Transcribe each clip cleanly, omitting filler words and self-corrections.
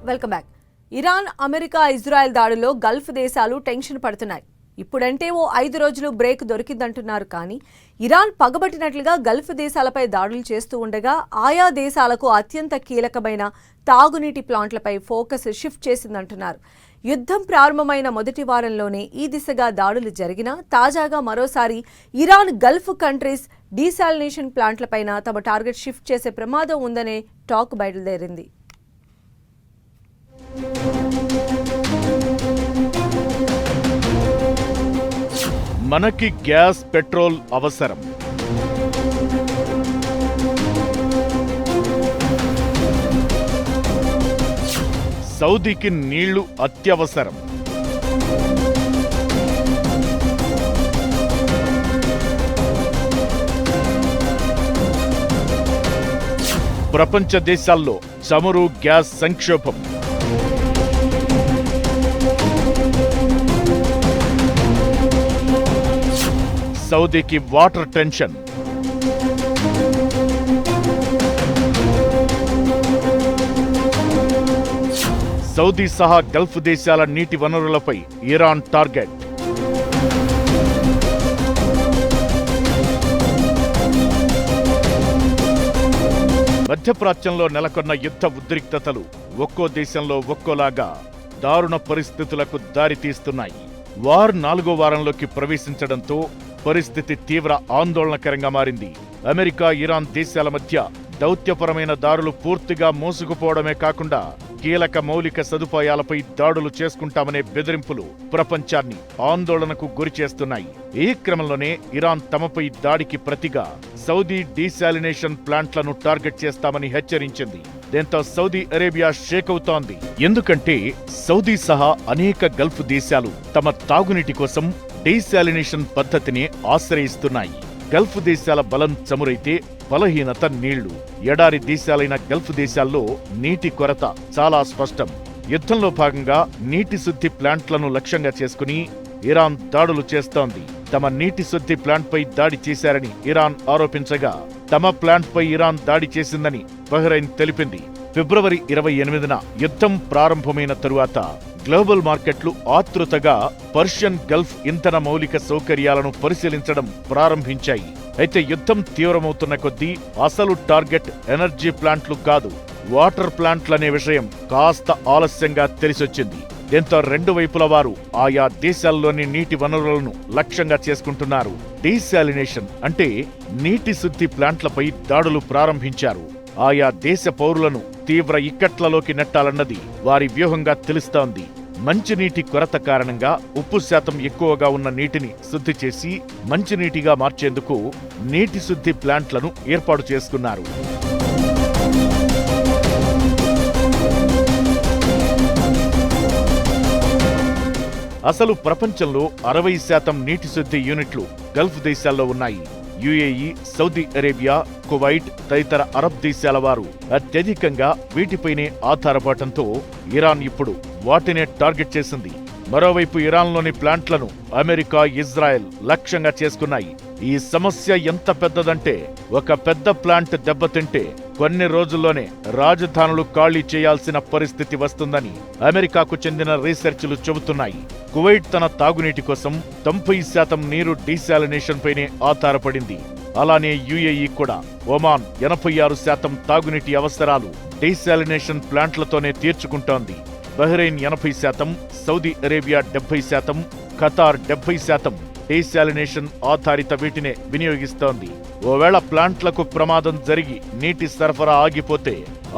Welcome back. Iran, America, Israel దాడిలో Gulf దేశాలు tension పడుతున్నాయి. ఇప్పుడంటే ఓ 5 రోజులు బ్రేక్ దొరికిందంటున్నారు. కానీ ఇరాన్ పగబట్టినట్లుగా గల్ఫ్ దేశాలపై దాడులు చేస్తూ ఉండగా ఆయా దేశాలకు అత్యంత కీలకమైన తాగునీటి ప్లాంట్లపై ఫోకస్ షిఫ్ట్ చేసిందంటున్నారు. యుద్ధం ప్రారంభమైన మొదటి వారంలోనే ఈ దిశగా దాడులు జరిగినా తాజాగా మరోసారి ఇరాన్ గల్ఫ్ కంట్రీస్ డీసాలినేషన్ ప్లాంట్లపైన తమ టార్గెట్ షిఫ్ట్ చేసే ప్రమాదం ఉందనే టాక్ బయలుదేరింది. మనకి గ్యాస్, పెట్రోల్ అవసరం. సౌదీకి నీళ్లు అత్యవసరం. ప్రపంచ దేశాల్లో చమురు, గ్యాస్ సంక్షోభం. సౌదీకి వాటర్ టెన్షన్. సౌదీ సహా గల్ఫ్ దేశాల నీటి వనరులపై ఇరాన్ టార్గెట్. మధ్యప్రాచ్యంలో నెలకొన్న యుద్ధ ఉద్రిక్తతలు ఒక్కో దేశంలో ఒక్కోలాగా దారుణ పరిస్థితులకు దారితీస్తున్నాయి. వార్ 4వ వారంలోకి ప్రవేశించడంతో పరిస్థితి తీవ్ర ఆందోళనకరంగా మారింది. అమెరికా, ఇరాన్ దేశాల మధ్య దౌత్యపరమైన దారులు పూర్తిగా మోసుకుపోవడమే కాకుండా కీలక మౌలిక సదుపాయాలపై దాడులు చేసుకుంటామనే బెదిరింపులు ప్రపంచాన్ని ఆందోళనకు గురిచేస్తున్నాయి. ఈ క్రమంలోనే ఇరాన్ తమపై దాడికి ప్రతిగా సౌదీ డీసాలినేషన్ ప్లాంట్లను టార్గెట్ చేస్తామని హెచ్చరించింది. దీంతో సౌదీ అరేబియా షేక్ అవుతోంది. ఎందుకంటే సౌదీ సహా అనేక గల్ఫ్ దేశాలు తమ తాగునీటి కోసం డీసాలినేషన్ పద్ధతిని ఆశ్రయిస్తున్నాయి. గల్ఫ్ దేశాల బలం చమురైతే బలహీనత నీళ్లు. ఎడారి దేశాలైన గల్ఫ్ దేశాల్లో నీటి కొరత చాలా స్పష్టం. యుద్ధంలో భాగంగా నీటి శుద్ధి ప్లాంట్లను లక్ష్యంగా చేసుకుని ఇరాన్ దాడులు చేస్తోంది. తమ నీటి శుద్ధి ప్లాంట్పై దాడి చేశారని ఇరాన్ ఆరోపించగా తమ ప్లాంట్పై ఇరాన్ దాడి చేసిందని బహ్రెయిన్ తెలిపింది. ఫిబ్రవరి 28న యుద్ధం ప్రారంభమైన తరువాత గ్లోబల్ మార్కెట్లు ఆతృతగా పర్షియన్ గల్ఫ్ ఇంధన మౌలిక సౌకర్యాలను పరిశీలించడం ప్రారంభించాయి. అయితే యుద్ధం తీవ్రమవుతున్న కొద్దీ అసలు టార్గెట్ ఎనర్జీ ప్లాంట్లు కాదు, వాటర్ ప్లాంట్లనే విషయం కాస్త ఆలస్యంగా తెలిసొచ్చింది. దీంతో రెండు వైపుల వారు ఆయా దేశాల్లోని నీటి వనరులను లక్ష్యంగా చేసుకుంటున్నారు. డీసాలినేషన్ అంటే నీటి శుద్ధి ప్లాంట్లపై దాడులు ప్రారంభించారు. ఆయా దేశ పౌరులను తీవ్ర ఇక్కట్లలోకి నెట్టాలన్నది వారి వ్యూహంగా తెలుస్తోంది. మంచినీటి కొరత కారణంగా ఉప్పు శాతం ఎక్కువగా ఉన్న నీటిని శుద్ధి చేసి మంచినీటిగా మార్చేందుకు నీటి శుద్ధి ప్లాంట్లను ఏర్పాటు చేసుకున్నారు. అసలు ప్రపంచంలో 60% నీటి శుద్ధి యూనిట్లు గల్ఫ్ దేశాల్లో ఉన్నాయి. యుఏఈ, సౌదీ అరేబియా, కువైట్ తదితర అరబ్ దేశాల వారు అత్యధికంగా వీటిపైనే ఆధారపడటంతో ఇరాన్ ఇప్పుడు వాటినే టార్గెట్ చేసింది. మరోవైపు ఇరాన్లోని ప్లాంట్లను అమెరికా, ఇజ్రాయెల్ లక్ష్యంగా చేసుకున్నాయి. ఈ సమస్య ఎంత పెద్దదంటే ఒక పెద్ద ప్లాంట్ దెబ్బతింటే కొన్ని రోజుల్లోనే రాజధానులు ఖాళీ చేయాల్సిన పరిస్థితి వస్తుందని అమెరికాకు చెందిన రీసెర్చ్లు చెబుతున్నాయి. కువైట్ తన తాగునీటి కోసం 90% నీరు డీసాలినేషన్ పైనే ఆధారపడింది. అలానే యుఏఈ కూడా. ఒమాన్ 86% తాగునీటి అవసరాలు డీసాలినేషన్ ప్లాంట్లతోనే తీర్చుకుంటోంది. Bahrain 80%, Saudi Arabia 70%, Qatar 70% desalination ఆధారిత వీటినే వినియోగిస్తోంది. ఓవేళ ప్లాంట్లకు ప్రమాదం జరిగి నీటి సరఫరా ఆగిపోతే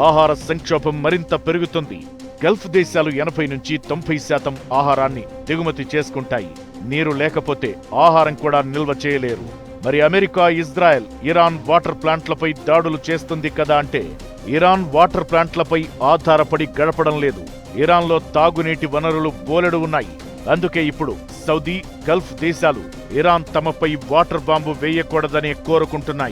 ఆహార సంక్షోభం మరింత పెరుగుతుంది. గల్ఫ్ దేశాలు 80 నుంచి 90% ఆహారాన్ని దిగుమతి చేసుకుంటాయి. నీరు లేకపోతే ఆహారం కూడా నిల్వ చేయలేరు. మరి అమెరికా, ఇజ్రాయెల్ ఇరాన్ వాటర్ ప్లాంట్లపై దాడులు చేస్తుంది కదా అంటే ఇరాన్ వాటర్ ప్లాంట్లపై ఆధారపడి గడపడం లేదు. ఇరాన్లో తాగునీటి వనరులు బోలెడు ఉన్నాయి. అందుకే ఇప్పుడు సౌదీ, గల్ఫ్ దేశాలు ఇరాన్ తమపై వాటర్ బాంబు వేయకూడదనే కోరుకుంటున్నాయి.